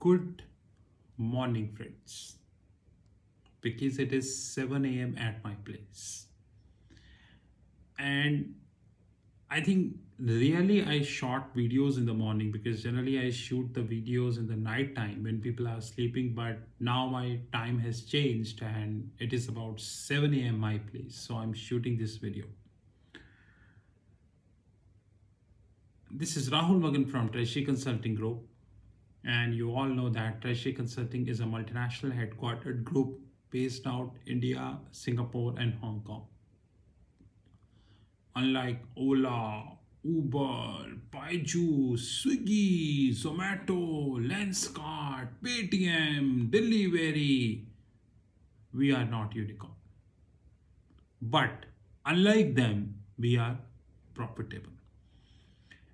Good morning, friends, because it is 7 a.m. at my place. And I think really I shot videos in the morning because generally I shoot the videos in the night time when people are sleeping. But now my time has changed and it is about 7 a.m. my place. So I'm shooting this video. This is Rahul Magan from Treasury Consulting Group. And you all know that Treasury Consulting is a multinational headquartered group based out India, Singapore, and Hong Kong. Unlike Ola, Uber, Baidu, Swiggy, Zomato, Lenskart, Paytm, Delivery, we are not unicorn. But unlike them, we are profitable.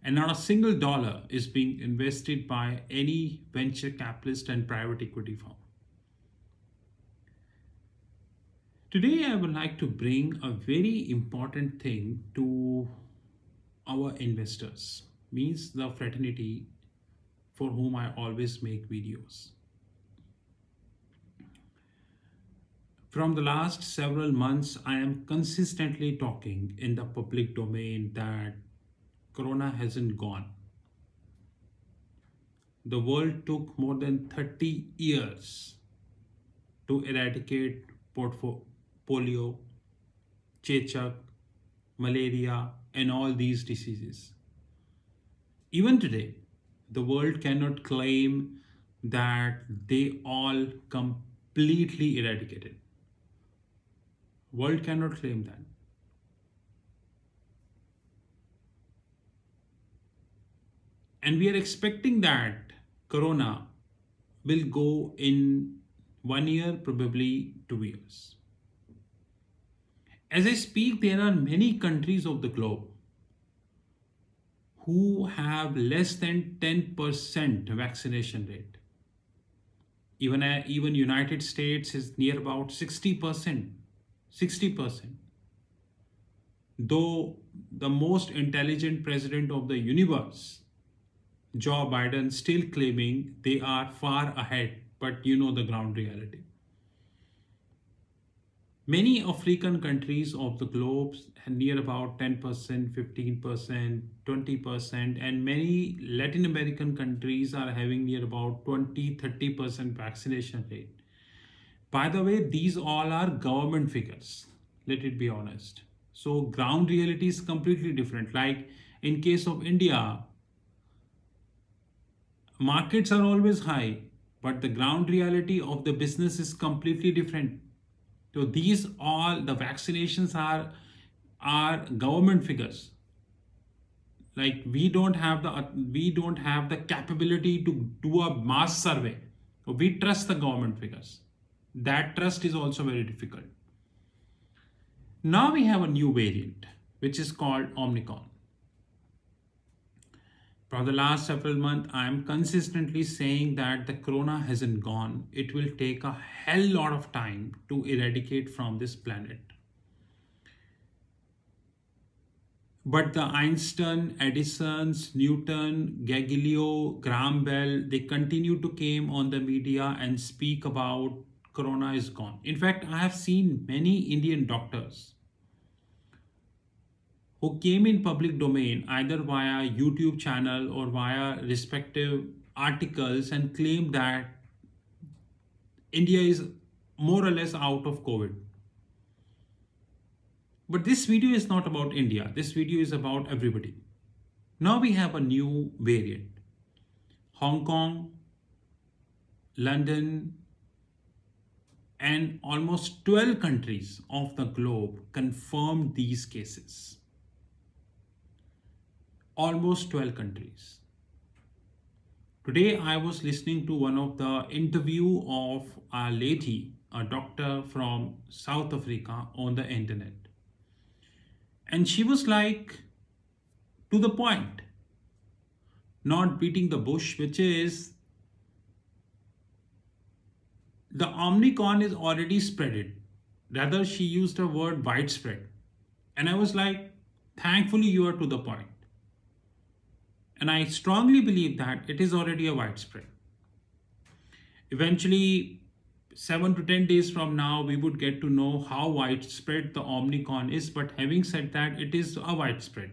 And not a single dollar is being invested by any venture capitalist and private equity firm. Today, I would like to bring a very important thing to our investors, means the fraternity for whom I always make videos. From the last several months, I am consistently talking in the public domain that Corona hasn't gone. The world took more than 30 years to eradicate polio, chechak, malaria, and all these diseases. Even today, the world cannot claim that they all completely eradicated. World cannot claim that. And we are expecting that Corona will go in 1 year, probably 2 years. As I speak, there are many countries of the globe who have less than 10% vaccination rate. Even United States is near about 60%. 60%. Though the most intelligent president of the universe, Joe Biden, still claiming they are far ahead, but you know the ground reality. Many African countries of the globe near about 10%, 15%, 20%, and many Latin American countries are having near about 20-30% vaccination rate. By the way, these all are government figures, let it be honest. So ground reality is completely different. Like in case of India, markets are always high, but the ground reality of the business is completely different. So these all the vaccinations are government figures. Like we don't have the capability to do a mass survey. So we trust the government figures. That trust is also very difficult. Now we have a new variant which is called Omicron. For the last several months, I am consistently saying that the corona hasn't gone. It will take a hell lot of time to eradicate from this planet. But the Einstein, Edison's, Newton, Galileo, Graham Bell, they continue to come on the media and speak about corona is gone. In fact, I have seen many Indian doctors who came in public domain either via YouTube channel or via respective articles and claimed that India is more or less out of COVID. But this video is not about India. This video is about everybody. Now we have a new variant. Hong Kong, London, and almost 12 countries of the globe confirmed these cases. Almost 12 countries. Today I was listening to one of the interview of a lady, a doctor from South Africa on the internet. And she was like, to the point, not beating the bush, which is the Omicron is already spreaded. Rather, she used the word widespread. And I was like, thankfully you are to the point. And I strongly believe that it is already a widespread. Eventually, 7 to 10 days from now, we would get to know how widespread the Omicron is. But having said that, it is a widespread.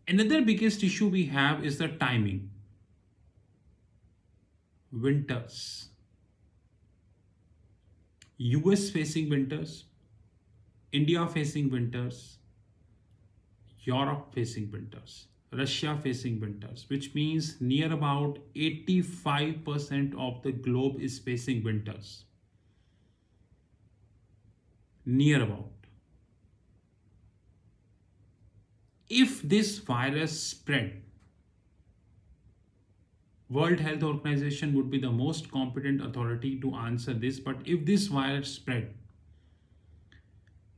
Another biggest issue we have is the timing. Winters. US facing winters, India facing winters, Europe facing winters, Russia facing winters, which means near about 85% of the globe is facing winters. Near about. If this virus spread, World Health Organization would be the most competent authority to answer this, but if this virus spread,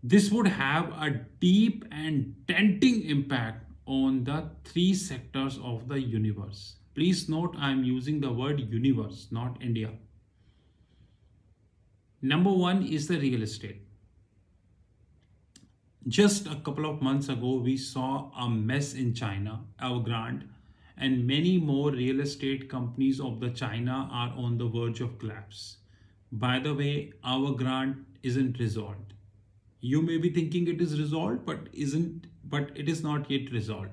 this would have a deep and denting impact on the three sectors of the universe. Please note I am using the word universe, not India. Number one is the real estate. Just a couple of months ago, we saw a mess in China, Evergrande, and many more real estate companies of the China are on the verge of collapse. By the way, Evergrande isn't resolved. You may be thinking it is resolved, but it is not yet resolved.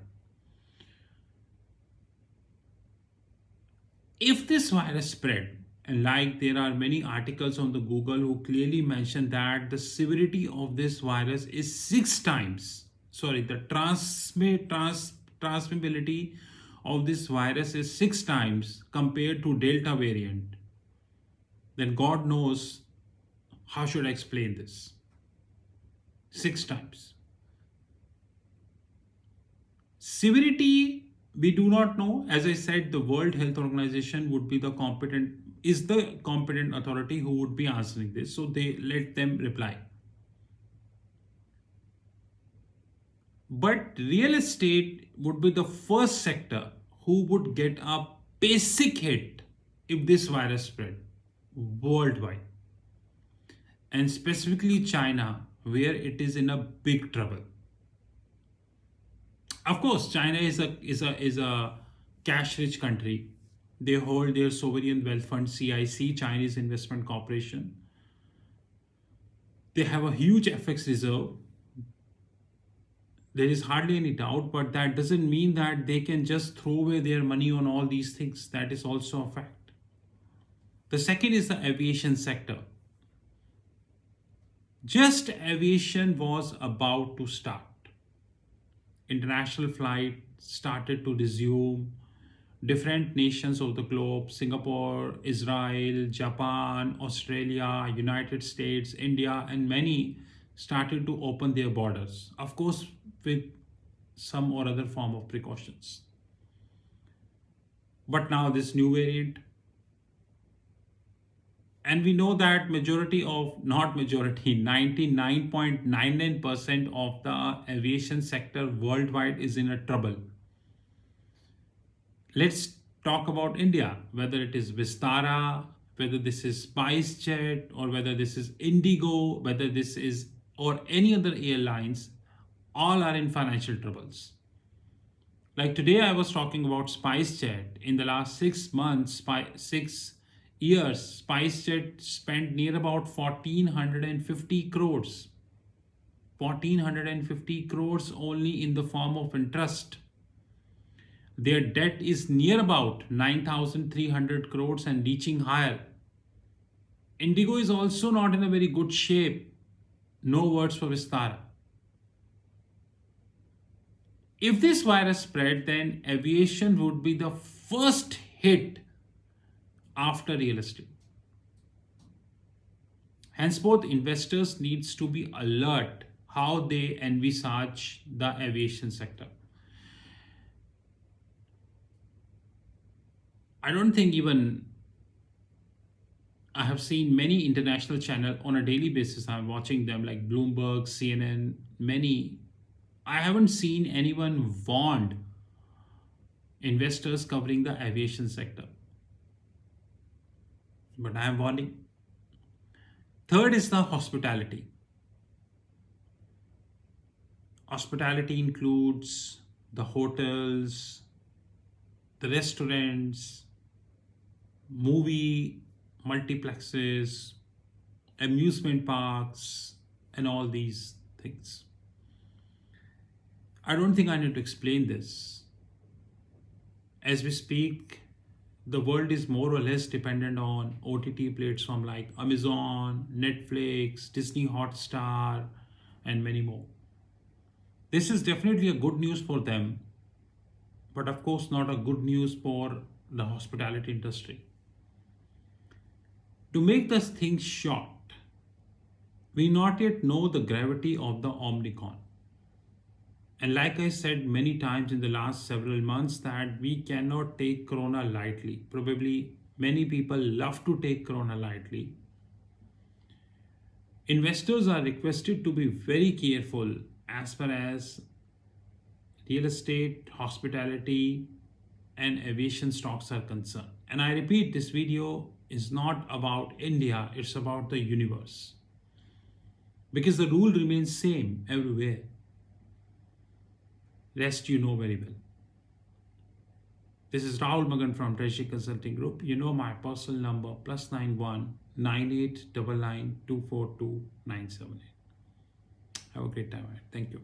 If this virus spread, and like there are many articles on the Google who clearly mention that the severity of this virus is the transmissibility of this virus is 6 times compared to Delta variant, then God knows how should I explain this. 6 times. Severity, we do not know. As I said, the World Health Organization would be the competent authority who would be answering this. So they let them reply. But real estate would be the first sector who would get a basic hit if this virus spread worldwide. And specifically China, where it is in a big trouble. Of course, China is a cash-rich country. They hold their sovereign wealth fund CIC, Chinese Investment Corporation. They have a huge FX reserve. There is hardly any doubt, but that doesn't mean that they can just throw away their money on all these things. That is also a fact. The second is the aviation sector. Just aviation was about to start. International flight started to resume. Different nations of the globe, Singapore, Israel, Japan, Australia, United States, India, and many started to open their borders. Of course, with some or other form of precautions. But now this new variant, and we know that 99.99% of the aviation sector worldwide is in a trouble. Let's talk about India, whether it is Vistara, whether this is SpiceJet, or whether this is Indigo, whether this is or any other airlines, all are in financial troubles. Like today, I was talking about SpiceJet. In the last 6 months, 6 years, SpiceJet spent near about 1450 crores. 1450 crores only in the form of interest. Their debt is near about 9,300 crores and reaching higher. Indigo is also not in a very good shape. No words for Vistara. If this virus spread, then aviation would be the first hit after real estate. Henceforth, investors needs to be alert how they envisage the aviation sector. I don't think even I have seen many international channels on a daily basis. I'm watching them like Bloomberg, CNN, many. I haven't seen anyone warned investors covering the aviation sector. But I am warning. Third is the hospitality. Hospitality includes the hotels, the restaurants, movie multiplexes, amusement parks, and all these things. I don't think I need to explain this. As we speak, the world is more or less dependent on OTT platforms like Amazon, Netflix, Disney Hotstar, and many more. This is definitely a good news for them, but of course, not a good news for the hospitality industry. To make this thing short, we not yet know the gravity of the Omicron. And like I said many times in the last several months, that we cannot take Corona lightly. Probably many people love to take Corona lightly. Investors are requested to be very careful as far as real estate, hospitality, and aviation stocks are concerned. And I repeat, this video is not about India, it's about the universe. Because the rule remains same everywhere. Rest you know very well. This is Rahul Magan from Treasury Consulting Group. You know my personal number +91 9899 242 978. Have a great time. Thank you.